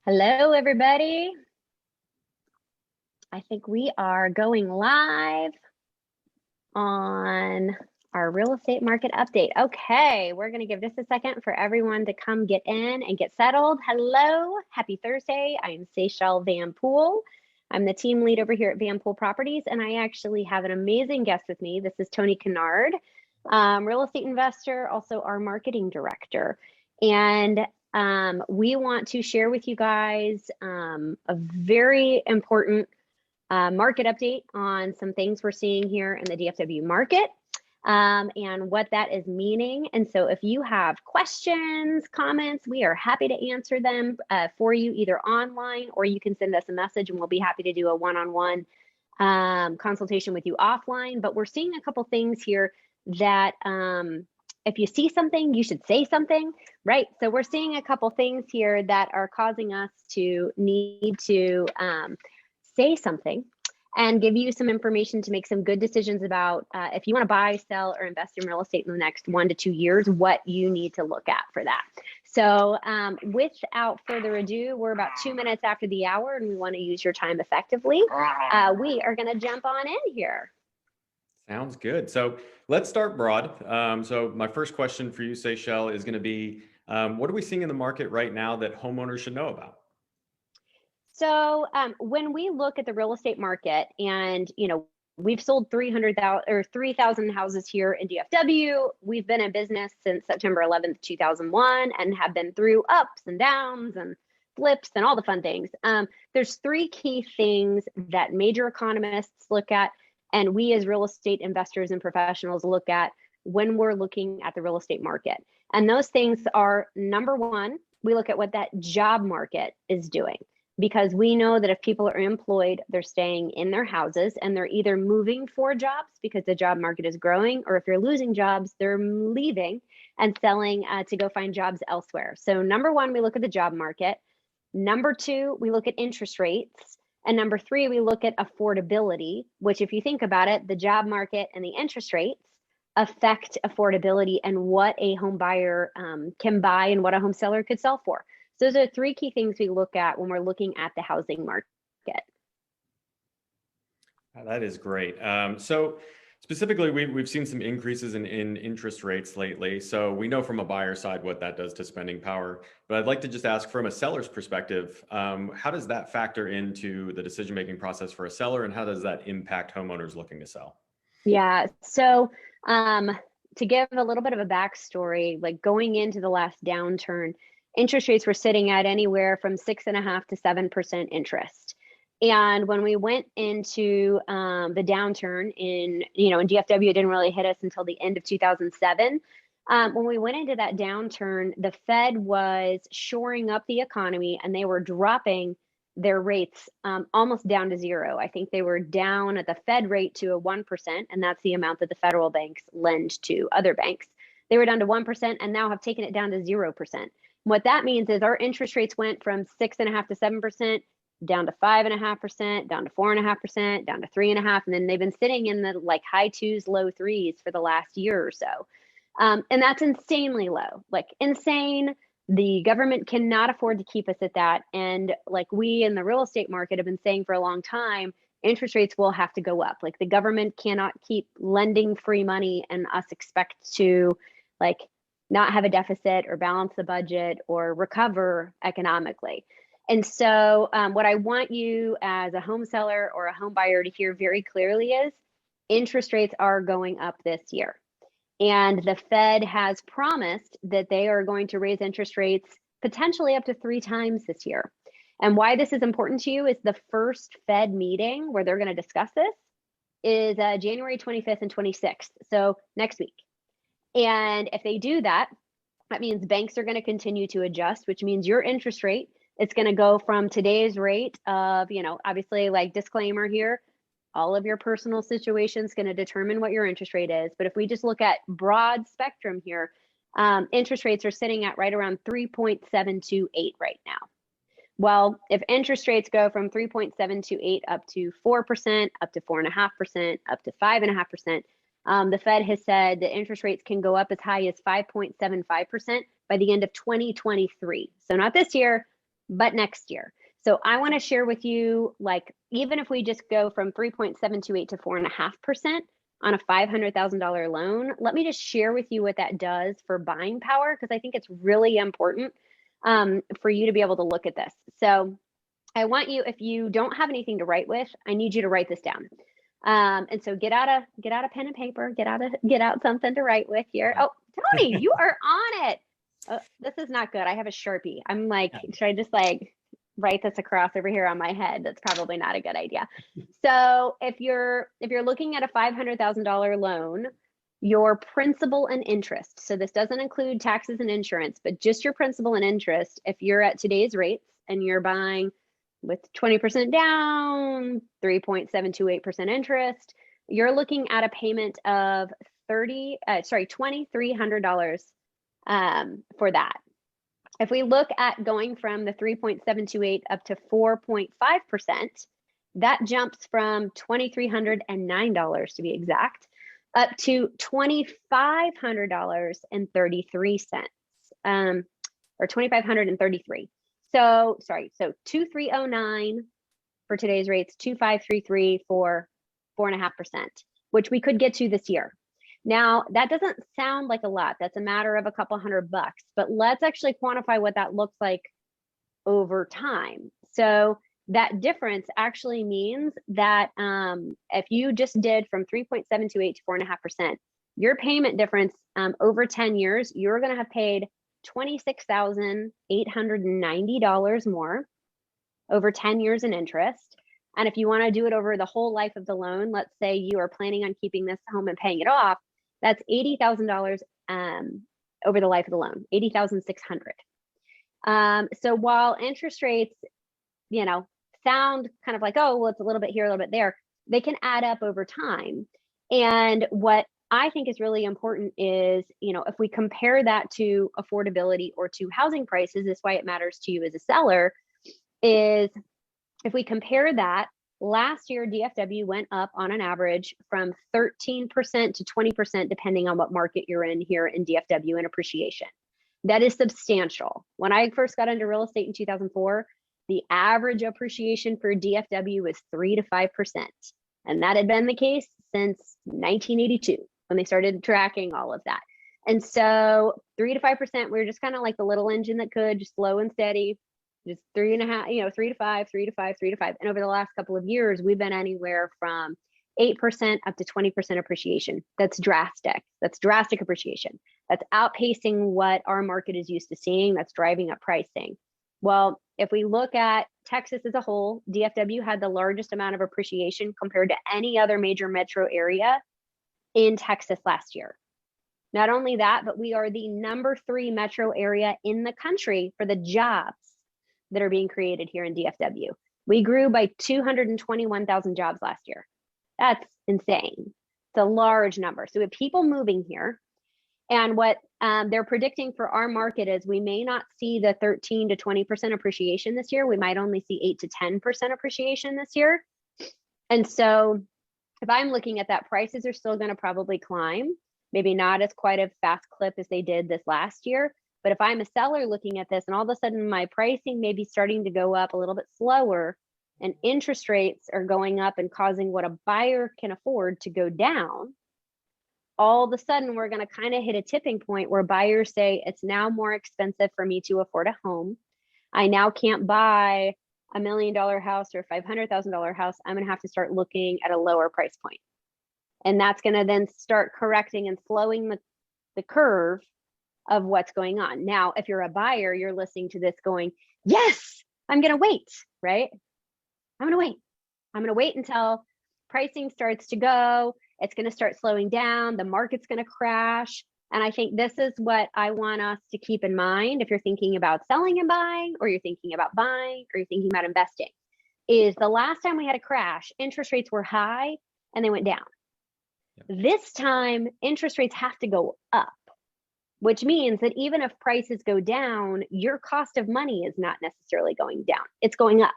Hello, everybody. I think we are going live on our real estate market update. Okay, we're going to give this a second for everyone to come get in and get settled. Hello, happy Thursday. I'm CaseShiller Van Pool. I'm the team lead over here at Van Pool Properties, and I actually have an amazing guest with me. This is Tony Kennard, real estate investor, also our marketing director. And we want to share with you guys a very important market update on some things we're seeing here in the DFW market and what that is meaning. And so if you have questions, comments, we are happy to answer them for you either online, or you can send us a message and we'll be happy to do a one-on-one consultation with you offline. But we're seeing a couple things here that if you see something, you should say something, right? So we're seeing a couple things here that are causing us to need to say something and give you some information to make some good decisions about if you want to buy, sell, or invest in real estate in the next 1 to 2 years, what you need to look at for that. So without further ado, we're about 2 minutes after the hour and we want to use your time effectively. We are going to jump on in here. Sounds good. So let's start broad. So my first question for you, Seychelle, is going to be, what are we seeing in the market right now that homeowners should know about? So when we look at the real estate market, and we've sold 300,000 or 3,000 houses here in DFW. We've been in business since September 11th, 2001, and have been through ups and downs and flips and all the fun things. There's three key things that major economists look at, and we as real estate investors and professionals look at when we're looking at the real estate market. And those things are, number one, we look at what that job market is doing. Because we know that if people are employed, they're staying in their houses and they're either moving for jobs because the job market is growing, or if you're losing jobs, they're leaving and selling to go find jobs elsewhere. So number one, we look at the job market. Number two, we look at interest rates. And number three, we look at affordability, which if you think about it, the job market and the interest rates affect affordability and what a home buyer can buy and what a home seller could sell for. So those are three key things we look at when we're looking at the housing market. That is great. So specifically, we've seen some increases in interest rates lately. So we know from a buyer side what that does to spending power. But I'd like to just ask from a seller's perspective, how does that factor into the decision-making process for a seller, and how does that impact homeowners looking to sell? Yeah, so to give a little bit of a backstory, like going into the last downturn, interest rates were sitting at anywhere from 6.5% to 7% interest. And when we went into the downturn in DFW, it didn't really hit us until the end of 2007. When we went into that downturn, the Fed was shoring up the economy and they were dropping their rates almost down to zero. I think they were down at the Fed rate to a 1%, and that's the amount that the federal banks lend to other banks. They were down to 1% and now have taken it down to 0%. What that means is our interest rates went from 6.5% to 7%, down to 5.5%, down to 4.5%, down to 3.5%, and then they've been sitting in the like high twos, low threes for the last year or so. And that's insanely low, like insane. The government cannot afford to keep us at that. And like we in the real estate market have been saying for a long time, interest rates will have to go up. Like the government cannot keep lending free money and us expect to like not have a deficit or balance the budget or recover economically. And so what I want you as a home seller or a home buyer to hear very clearly is interest rates are going up this year. And the Fed has promised that they are going to raise interest rates potentially up to 3 times this year. And why this is important to you is the first Fed meeting where they're going to discuss this is January 25th and 26th. So next week. And if they do that, that means banks are going to continue to adjust, which means your interest rate, it's going to go from today's rate of, obviously like disclaimer here, all of your personal situations going to determine what your interest rate is. But if we just look at broad spectrum here, interest rates are sitting at right around 3.728 right now. Well, if interest rates go from 3.728 up to 4%, up to 4.5%, up to 5.5%, the Fed has said that interest rates can go up as high as 5.75% by the end of 2023. So not this year, but next year. So I want to share with you, like, even if we just go from 3.728 to 4.5% on a $500,000 loan, let me just share with you what that does for buying power, because I think it's really important for you to be able to look at this. So I want you, if you don't have anything to write with, I need you to write this down. And so get out a pen and paper, get out something to write with here. Oh, Tony, you are on it. Oh, this is not good. I have a Sharpie. I'm like, should I just like write this across over here on my head? That's probably not a good idea. So if you're looking at a $500,000 loan, your principal and interest, so this doesn't include taxes and insurance, but just your principal and interest, if you're at today's rates and you're buying with 20% down, 3.728% interest, you're looking at a payment of $2,300 for that. If we look at going from the 3.728 up to 4.5%, that jumps from $2,309 to be exact, up to $2,500.33, or $2,533. So 2,309 for today's rates, 2,533 for 4.5%, which we could get to this year. Now, that doesn't sound like a lot. That's a matter of a couple $100, but let's actually quantify what that looks like over time. So that difference actually means that if you just did from 3.728 to 4.5%, your payment difference over 10 years, you're going to have paid $26,890 more over 10 years in interest. And if you want to do it over the whole life of the loan, let's say you are planning on keeping this home and paying it off, that's $80,000 over the life of the loan, $80,600. So while interest rates, sound kind of like, oh, well, it's a little bit here, a little bit there, they can add up over time. And what I think is really important is, if we compare that to affordability or to housing prices, this is why it matters to you as a seller, is if we compare that, last year, DFW went up on an average from 13% to 20%, depending on what market you're in here in DFW in appreciation. That is substantial. When I first got into real estate in 2004, the average appreciation for DFW was 3 to 5%. And that had been the case since 1982 when they started tracking all of that. And so 3 to 5%, we were just kind of like the little engine that could, just slow and steady, just 3.5, 3 to 5, 3 to 5, 3 to 5. And over the last couple of years, we've been anywhere from 8% up to 20% appreciation. That's drastic. That's drastic appreciation. That's outpacing what our market is used to seeing. That's driving up pricing. Well, if we look at Texas as a whole, DFW had the largest amount of appreciation compared to any other major metro area in Texas last year. Not only that, but we are the number 3 metro area in the country for the jobs that are being created here in DFW. We grew by 221,000 jobs last year. That's insane. It's a large number. So we have people moving here. And what they're predicting for our market is we may not see the 13 to 20% appreciation this year. We might only see 8 to 10% appreciation this year. And so if I'm looking at that, prices are still going to probably climb, maybe not as quite a fast clip as they did this last year. But if I'm a seller looking at this and all of a sudden my pricing may be starting to go up a little bit slower and interest rates are going up and causing what a buyer can afford to go down, all of a sudden we're going to kind of hit a tipping point where buyers say it's now more expensive for me to afford a home. I now can't buy $1 million house or $500,000 house. I'm going to have to start looking at a lower price point. And that's going to then start correcting and slowing the curve of what's going on. Now, if you're a buyer, you're listening to this going, yes, I'm going to wait, right? I'm going to wait. I'm going to wait until pricing starts to go. It's going to start slowing down. The market's going to crash. And I think this is what I want us to keep in mind if you're thinking about selling and buying, or you're thinking about buying, or you're thinking about investing, is the last time we had a crash, interest rates were high and they went down. Yep. This time, interest rates have to go up, which means that even if prices go down, your cost of money is not necessarily going down. It's going up.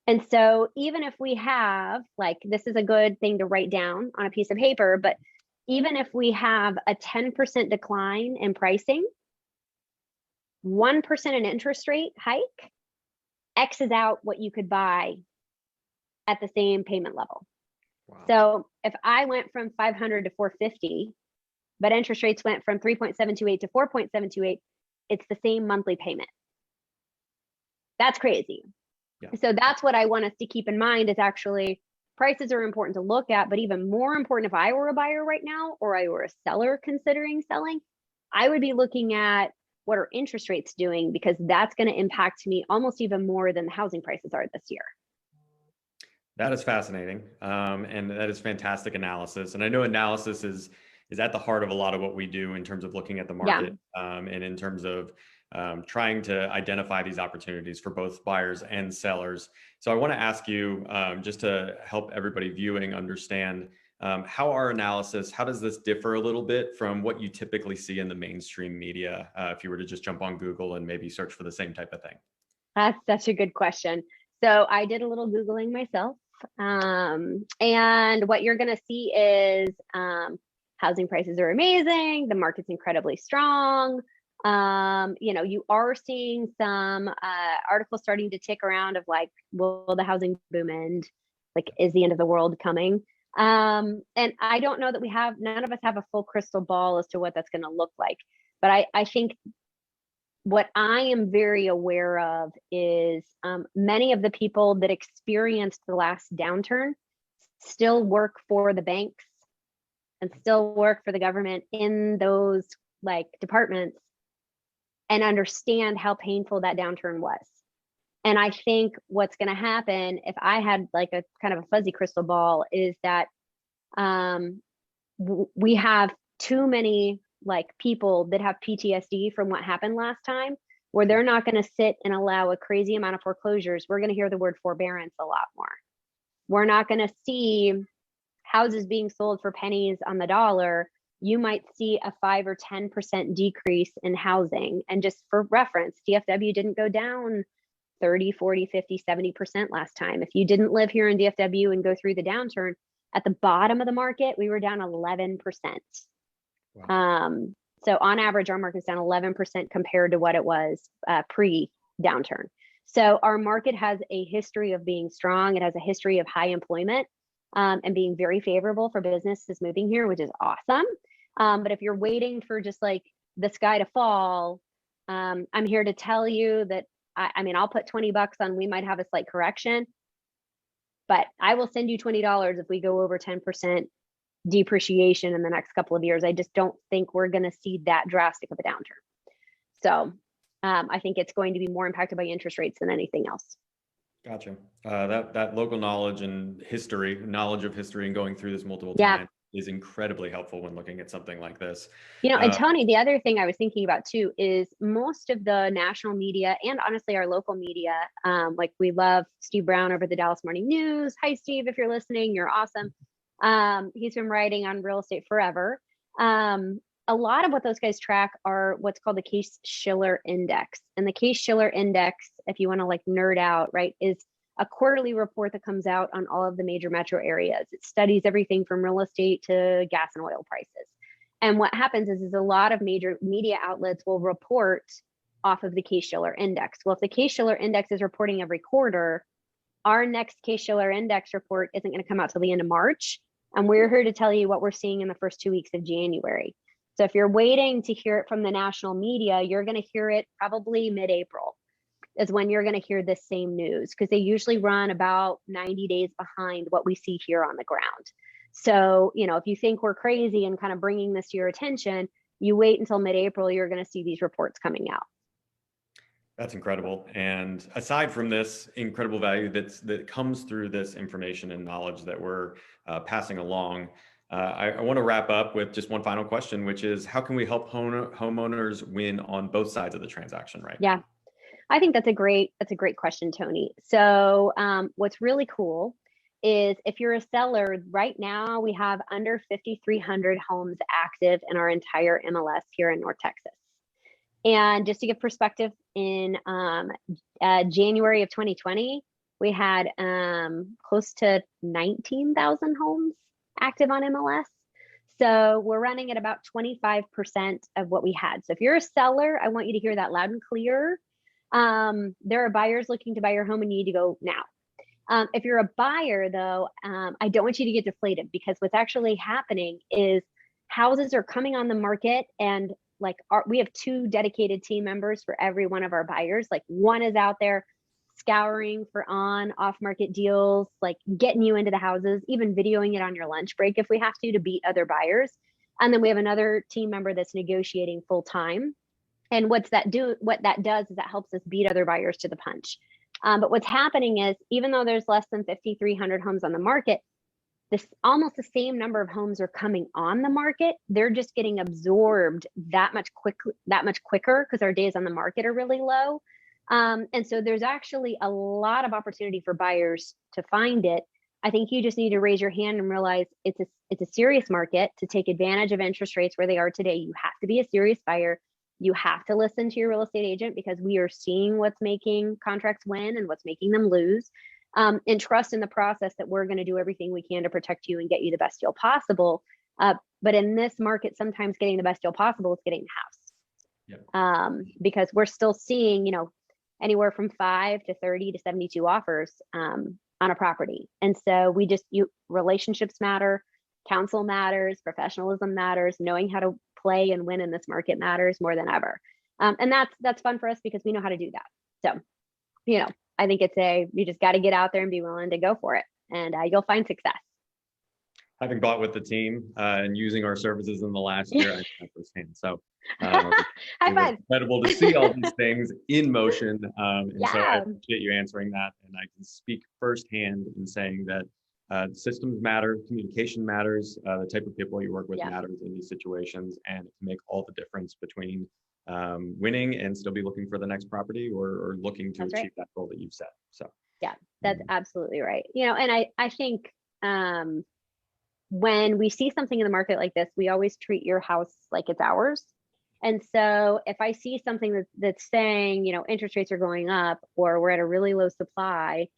And so even if we have, like, this is a good thing to write down on a piece of paper, but even if we have a 10% decline in pricing, 1% in interest rate hike X's out what you could buy at the same payment level. Wow. So if I went from 500 to 450, but interest rates went from 3.728 to 4.728, it's the same monthly payment. That's crazy. Yeah. So that's what I want us to keep in mind, is actually prices are important to look at, but even more important, if I were a buyer right now, or I were a seller considering selling, I would be looking at what are interest rates doing, because that's going to impact me almost even more than the housing prices are this year. That is fascinating. And that is fantastic analysis. And I know analysis is at the heart of a lot of what we do in terms of looking at the market, and in terms of trying to identify these opportunities for both buyers and sellers. So I want to ask you, just to help everybody viewing understand, how our analysis, how does this differ a little bit from what you typically see in the mainstream media, if you were to just jump on Google and maybe search for the same type of thing? That's such a good question. So I did a little Googling myself. And what you're going to see is housing prices are amazing. The market's incredibly strong. You are seeing some articles starting to tick around of like, will the housing boom end? Like, is the end of the world coming? And I don't know that none of us have a full crystal ball as to what that's going to look like. But I think what I am very aware of is many of the people that experienced the last downturn still work for the banks and still work for the government in those like departments, and understand how painful that downturn was. And I think what's going to happen, if I had like a kind of a fuzzy crystal ball, is that we have too many like people that have PTSD from what happened last time, where they're not going to sit and allow a crazy amount of foreclosures. We're going to hear the word forbearance a lot more. We're not going to see houses being sold for pennies on the dollar. You might see a 5 or 10% decrease in housing. And just for reference, DFW didn't go down 30, 40, 50, 70% last time. If you didn't live here in DFW and go through the downturn, at the bottom of the market, we were down 11%. Wow. So on average, our market's down 11% compared to what it was pre-downturn. So our market has a history of being strong. It has a history of high employment, and being very favorable for businesses moving here, which is awesome. But if you're waiting for just like the sky to fall, I'm here to tell you that, I mean, I'll put $20 on, we might have a slight correction, but I will send you $20 if we go over 10% depreciation in the next couple of years. I just don't think we're going to see that drastic of a downturn. So I think it's going to be more impacted by interest rates than anything else. Gotcha. That local knowledge and knowledge of history and going through this multiple times is incredibly helpful when looking at something like this. And Tony, the other thing I was thinking about too is most of the national media, and honestly our local media, like we love Steve Brown over the Dallas Morning News. Hi, Steve, if you're listening, you're awesome. He's been writing on real estate forever. A lot of what those guys track are what's called the CaseShiller Index. And the CaseShiller Index, if you want to like nerd out, right, is a quarterly report that comes out on all of the major metro areas. It studies everything from real estate to gas and oil prices. And what happens is a lot of major media outlets will report off of the CaseShiller Index. Well, if the CaseShiller Index is reporting every quarter, our next CaseShiller Index report isn't going to come out till the end of March. And we're here to tell you what we're seeing in the first 2 weeks of January. So if you're waiting to hear it from the national media, you're going to hear it probably mid-April is when you're going to hear this same news, because they usually run about 90 days behind what we see here on the ground. So, if you think we're crazy and kind of bringing this to your attention, you wait until mid-April, you're going to see these reports coming out. That's incredible. And aside from this incredible value that comes through this information and knowledge that we're passing along, I want to wrap up with just one final question, which is how can we help homeowners win on both sides of the transaction, right? Yeah, I think that's a great question, Tony. So what's really cool is if you're a seller right now, we have under 5,300 homes active in our entire MLS here in North Texas. And just to give perspective, in January of 2020, we had close to 19,000 homes active on MLS. So we're running at about 25% of what we had. So if you're a seller, I want you to hear that loud and clear. There are buyers looking to buy your home and you need to go now. If you're a buyer though, I don't want you to get deflated, because what's actually happening is houses are coming on the market, and like we have 2 dedicated team members for every one of our buyers. Like one is out there scouring for on off market deals, like getting you into the houses, even videoing it on your lunch break if we have to beat other buyers. And then we have another team member that's negotiating full time. And what that does is that helps us beat other buyers to the punch. But what's happening is, even though there's less than 5,300 homes on the market, this almost the same number of homes are coming on the market. They're just getting absorbed that much quicker because our days on the market are really low. And so there's actually a lot of opportunity for buyers to find it. I think you just need to raise your hand and realize it's a serious market. To take advantage of interest rates where they are today, you have to be a serious buyer. You have to listen to your real estate agent, because we are seeing what's making contracts win and what's making them lose. And trust in the process that we're going to do everything we can to protect you and get you the best deal possible. But in this market, sometimes getting the best deal possible is getting the house. Yep. Because we're still seeing, anywhere from 5 to 30 to 72 offers on a property. And so relationships matter, counsel matters, professionalism matters, knowing how to play and win in this market matters more than ever. And that's fun for us because we know how to do that. So, I think you just got to get out there and be willing to go for it, and you'll find success. Having bought with the team and using our services in the last year, I know firsthand. So incredible to see all these things in motion. So I appreciate you answering that. And I can speak firsthand in saying that systems matter, communication matters, the type of people you work with matters in these situations, and it can make all the difference between winning and still be looking for the next property or looking to achieve that goal that you've set. So yeah, that's absolutely right. And I think when we see something in the market like this, we always treat your house like it's ours. And so if I see something that's saying, interest rates are going up, or we're at a really low supply,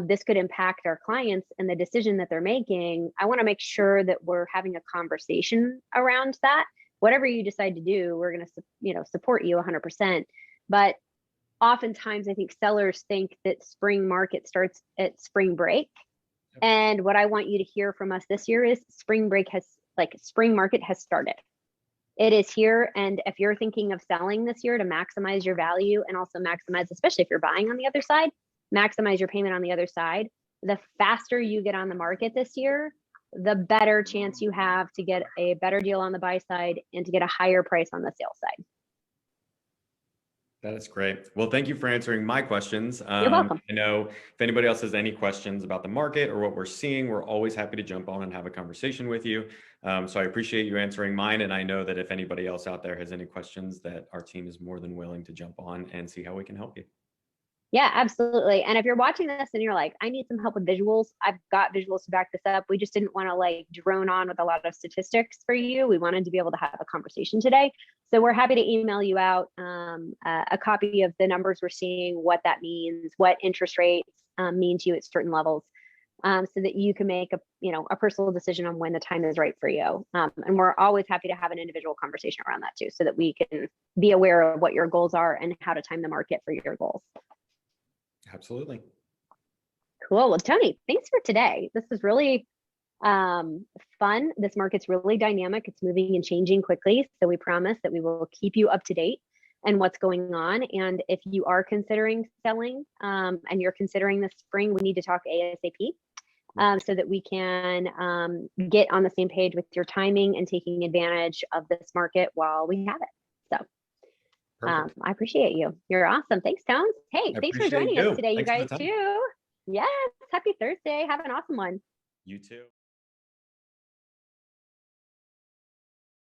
this could impact our clients and the decision that they're making, I want to make sure that we're having a conversation around that. Whatever you decide to do, we're going to, support you 100%. But oftentimes I think sellers think that spring market starts at spring break. Yep. And what I want you to hear from us this year is spring market has started. It is here. And if you're thinking of selling this year to maximize your value, and also maximize, especially if you're buying on the other side, maximize your payment on the other side, the faster you get on the market this year, the better chance you have to get a better deal on the buy side and to get a higher price on the sale side. That is great. Well, thank you for answering my questions. You're welcome. I know if anybody else has any questions about the market or what we're seeing, we're always happy to jump on and have a conversation with you. So I appreciate you answering mine. And I know that if anybody else out there has any questions, that our team is more than willing to jump on and see how we can help you. Yeah, absolutely. And if you're watching this and you're like, I need some help with visuals, I've got visuals to back this up. We just didn't want to drone on with a lot of statistics for you. We wanted to be able to have a conversation today. So we're happy to email you out a copy of the numbers we're seeing, what that means, what interest rates mean to you at certain levels, so that you can make a personal decision on when the time is right for you. And we're always happy to have an individual conversation around that too, so that we can be aware of what your goals are and how to time the market for your goals. Absolutely. Cool. Well, Tony, thanks for today. This is really fun. This market's really dynamic. It's moving and changing quickly. So we promise that we will keep you up to date and what's going on. And if you are considering selling and you're considering the spring, we need to talk ASAP so that we can get on the same page with your timing and taking advantage of this market while we have it. So I appreciate you. You're awesome. Thanks, Tones. Hey, thanks for joining us today, you guys too. Yes. Happy Thursday. Have an awesome one. You too.